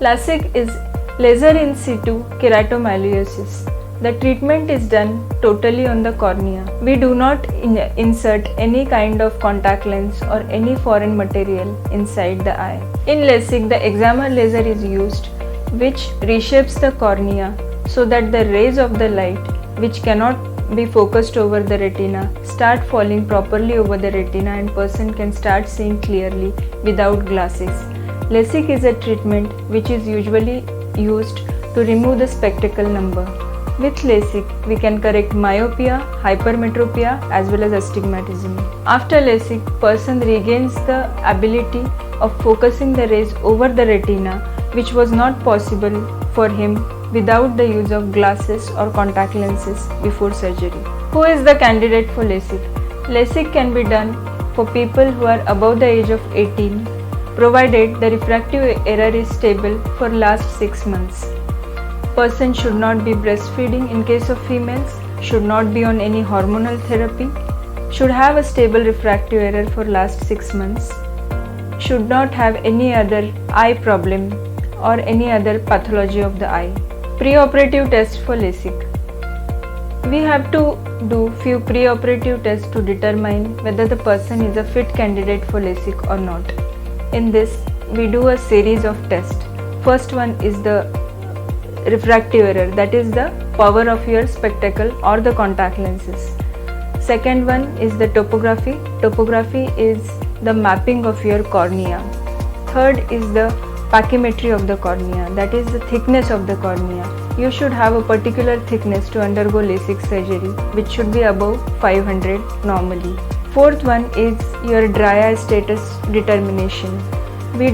Lasik is laser in situ keratomileusis. The treatment is done totally on the cornea. We do not insert any kind of contact lens or any foreign material inside the eye. In Lasik, the excimer laser is used, which reshapes the cornea so that the rays of the light, which cannot be focused over the retina, start falling properly over the retina and person can start seeing clearly without glasses. Lasik is a treatment which is usually used to remove the spectacle number. With Lasik, we can correct myopia, hypermetropia as well as astigmatism. After Lasik, person regains the ability of focusing the rays over the retina, which was not possible for him without the use of glasses or contact lenses before surgery. Who is the candidate for Lasik? Lasik can be done for people who are above the age of 18, provided the refractive error is stable for last 6 months. Person should not be breastfeeding in case of females, should not be on any hormonal therapy, should have a stable refractive error for last 6 months, should not have any other eye problem or any other pathology of the eye. Preoperative test for Lasik. We have to do few preoperative tests to determine whether the person is a fit candidate for Lasik or not. In this, we do a series of tests. First one is the refractive error, that is the power of your spectacle or the contact lenses. Second one is the topography. Topography is the mapping of your cornea. Third is the pachymetry of the cornea, that is the thickness of the cornea. You should have a particular thickness to undergo Lasik surgery, which should be above 500 normally. Fourth one is your dry eye status determination. We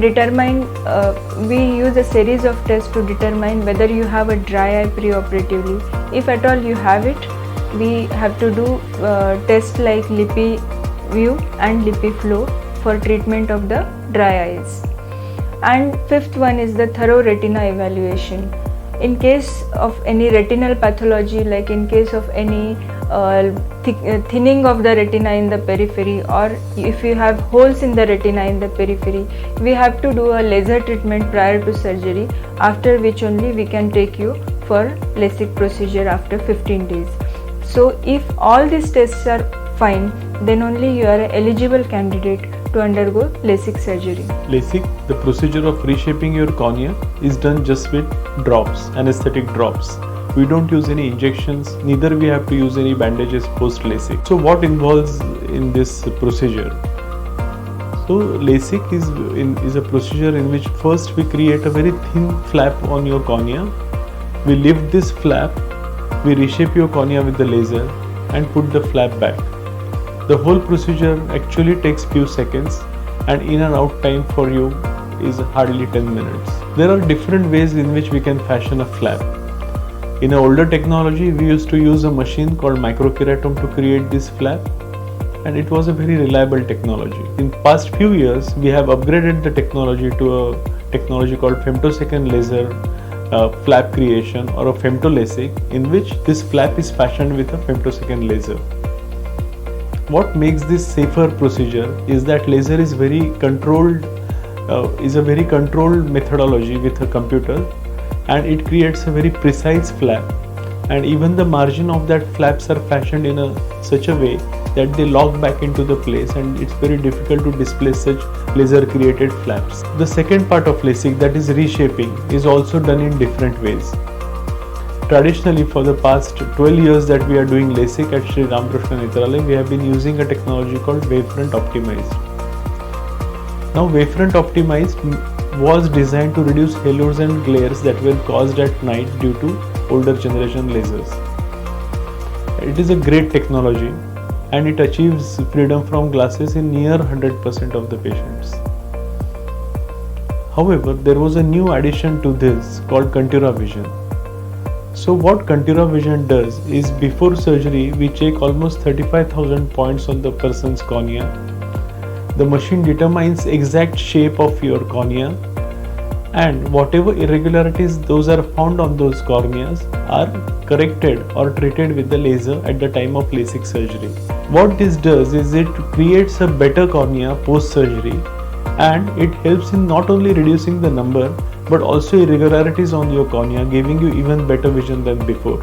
use a series of tests to determine whether you have a dry eye preoperatively. If at all you have it, we have to do tests like lippy view and lippy flow for treatment of the dry eyes. And fifth one is the thorough retina evaluation. In case of any retinal pathology, like in case of any thinning of the retina in the periphery, or if you have holes in the retina in the periphery, we have to do a laser treatment prior to surgery, after which only we can take you for Lasik procedure after 15 days. So if all these tests are fine, then only you are an eligible candidate to undergo Lasik surgery. Lasik, the procedure of reshaping your cornea, is done just with drops, anesthetic drops. We don't use any injections, neither we have to use any bandages post Lasik. So what involves in this procedure? So Lasik is a procedure in which first we create a very thin flap on your cornea. We lift this flap, we reshape your cornea with the laser and put the flap back. The whole procedure actually takes few seconds and in and out time for you is hardly 10 minutes. There are different ways in which we can fashion a flap. In an older technology, we used to use a machine called microkeratom to create this flap, and it was a very reliable technology. In past few years, we have upgraded the technology to a technology called femtosecond laser flap creation or a femtoLASIK, in which this flap is fashioned with a femtosecond laser. What makes this safer procedure is that laser is very controlled, is a very controlled methodology with a computer, and it creates a very precise flap, and even the margin of that flaps are fashioned in such a way that they lock back into the place, and it's very difficult to displace such laser created flaps. The second part of Lasik, that is reshaping, is also done in different ways. Traditionally, for the past 12 years that we are doing Lasik at Sri Ramakrishna Netralaya, we have been using a technology called wavefront optimized. Now wavefront optimized was designed to reduce halos and glares that were caused at night due to older generation lasers. It is a great technology and it achieves freedom from glasses in near 100% of the patients. However, there was a new addition to this called Contura Vision. So what Contura Vision does is, before surgery we check almost 35,000 points on the person's cornea. The machine determines exact shape of your cornea, and whatever irregularities those are found on those corneas are corrected or treated with the laser at the time of LASIK surgery. What this does is it creates a better cornea post surgery, and it helps in not only reducing the number but also irregularities on your cornea, giving you even better vision than before.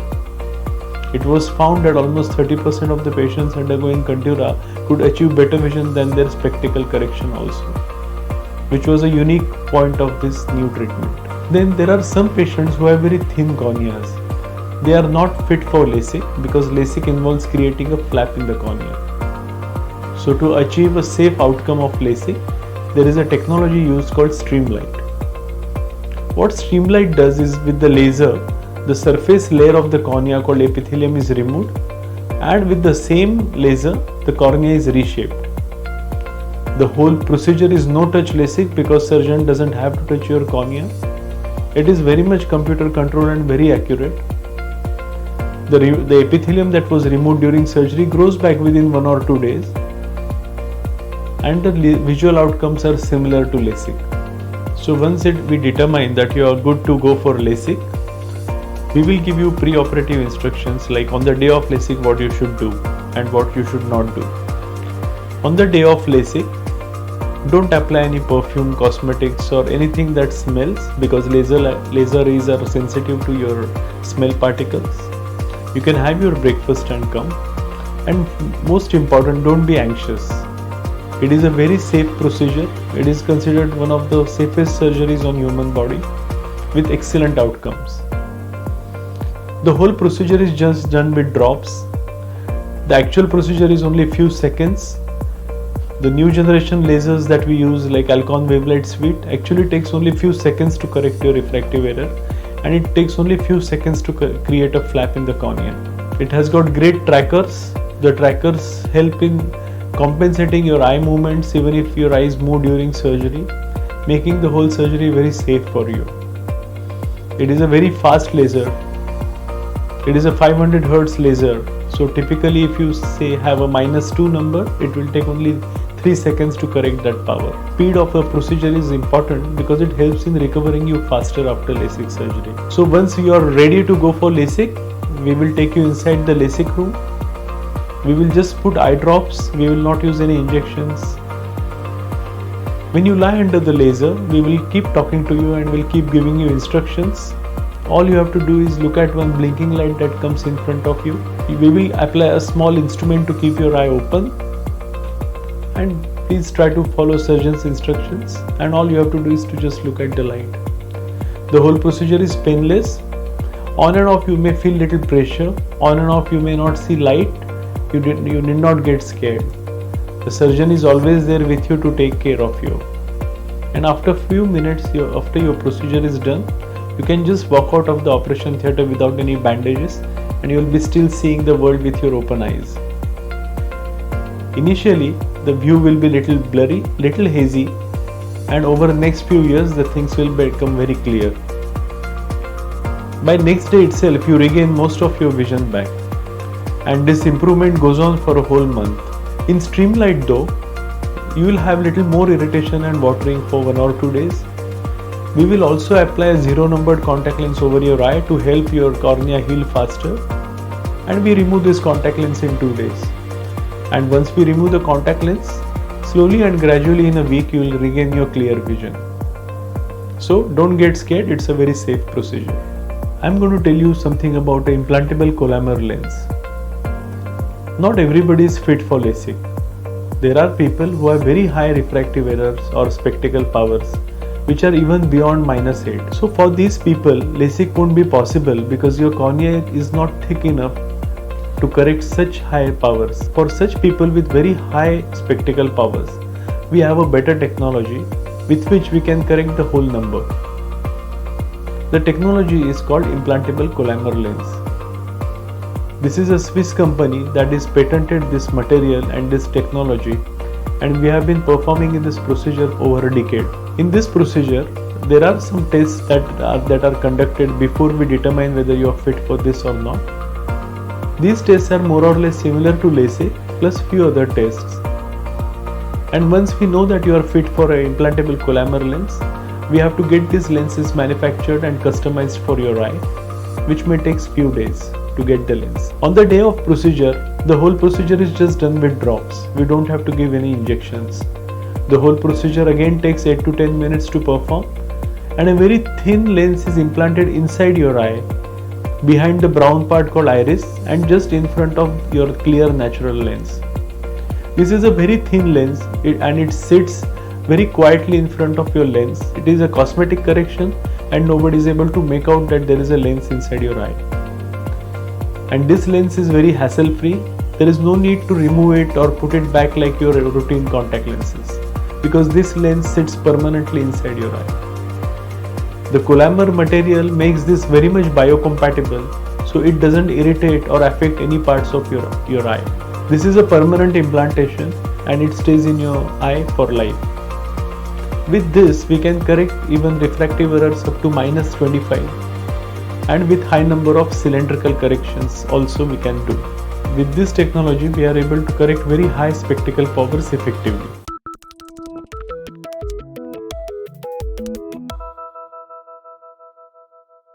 It was found that almost 30% of the patients undergoing Contura could achieve better vision than their spectacle correction also, which was a unique point of this new treatment. Then there are some patients who have very thin corneas. They are not fit for LASIK because LASIK involves creating a flap in the cornea. So to achieve a safe outcome of LASIK, there is a technology used called streamlight. What streamlight does is, with the laser, the surface layer of the cornea called epithelium is removed, and with the same laser the cornea is reshaped. The whole procedure is no touch LASIK because surgeon doesn't have to touch your cornea. It is very much computer controlled and very accurate. The epithelium that was removed during surgery grows back within 1 or 2 days, and the visual outcomes are similar to LASIK. So once we determine that you are good to go for LASIK, we will give you pre-operative instructions like on the day of LASIK what you should do and what you should not do. On the day of LASIK, don't apply any perfume, cosmetics or anything that smells, because laser rays are sensitive to your smell particles. You can have your breakfast and come. And most important, don't be anxious. It is a very safe procedure. It is considered one of the safest surgeries on human body with excellent outcomes. The whole procedure is just done with drops. The actual procedure is only few seconds. The new generation lasers that we use like Alcon Wavelight Suite actually takes only few seconds to correct your refractive error, and it takes only few seconds to create a flap in the cornea. It has got great trackers. The trackers help in compensating your eye movements even if your eyes move during surgery, making the whole surgery very safe for you. It is a very fast laser. It is a 500 Hz laser. So typically if you say have a -2 number, it will take only 3 seconds to correct that power. Speed of a procedure is important because it helps in recovering you faster after LASIK surgery. So once you are ready to go for LASIK, we will take you inside the LASIK room. We will just put eye drops. We will not use any injections. When you lie under the laser, we will keep talking to you and will keep giving you instructions. All you have to do is look at one blinking light that comes in front of you. We will apply a small instrument to keep your eye open, and please try to follow surgeon's instructions, and all you have to do is to just look at the light. The whole procedure is painless. On and off you may feel little pressure, on and off you may not see light. You need not get scared. The surgeon is always there with you to take care of you. And after few minutes, after your procedure is done, you can just walk out of the operation theatre without any bandages, and you will be still seeing the world with your open eyes. Initially, the view will be little blurry, little hazy, and over the next few years, the things will become very clear. By next day itself, you regain most of your vision back, and this improvement goes on for a whole month. In Streamlight though, you will have little more irritation and watering for 1 or 2 days. We will also apply a 0 numbered contact lens over your eye to help your cornea heal faster, and we remove this contact lens in 2 days. And once we remove the contact lens, slowly and gradually in a week you will regain your clear vision. So don't get scared, it's a very safe procedure. I'm going to tell you something about the implantable collamer lens. Not everybody is fit for LASIK. There are people who have very high refractive errors or spectacle powers, which are even beyond -8. So for these people, LASIK won't be possible because your cornea is not thick enough to correct such high powers. For such people with very high spectacle powers, we have a better technology with which we can correct the whole number. The technology is called implantable collamer lens. This is a Swiss company that is patented this material and this technology, and we have been performing in this procedure over a decade. In this procedure, there are some tests that are conducted before we determine whether you are fit for this or not. These tests are more or less similar to LASIK plus few other tests. And once we know that you are fit for an implantable collamer lens, we have to get these lenses manufactured and customized for your eye. which may take few days to get the lens. On the day of procedure, the whole procedure is just done with drops. We don't have to give any injections. The whole procedure again takes 8 to 10 minutes to perform, and a very thin lens is implanted inside your eye, behind the brown part called iris and just in front of your clear natural lens. This is a very thin lens and it sits very quietly in front of your lens. It is a cosmetic correction and nobody is able to make out that there is a lens inside your eye. And this lens is very hassle free. There is no need to remove it or put it back like your routine contact lenses, because this lens sits permanently inside your eye. The Collamer material makes this very much biocompatible, so it doesn't irritate or affect any parts of your eye. This is a permanent implantation and it stays in your eye for life. With this, we can correct even refractive errors up to -25, and with high number of cylindrical corrections also we can do. With this technology, we are able to correct very high spectacle powers effectively.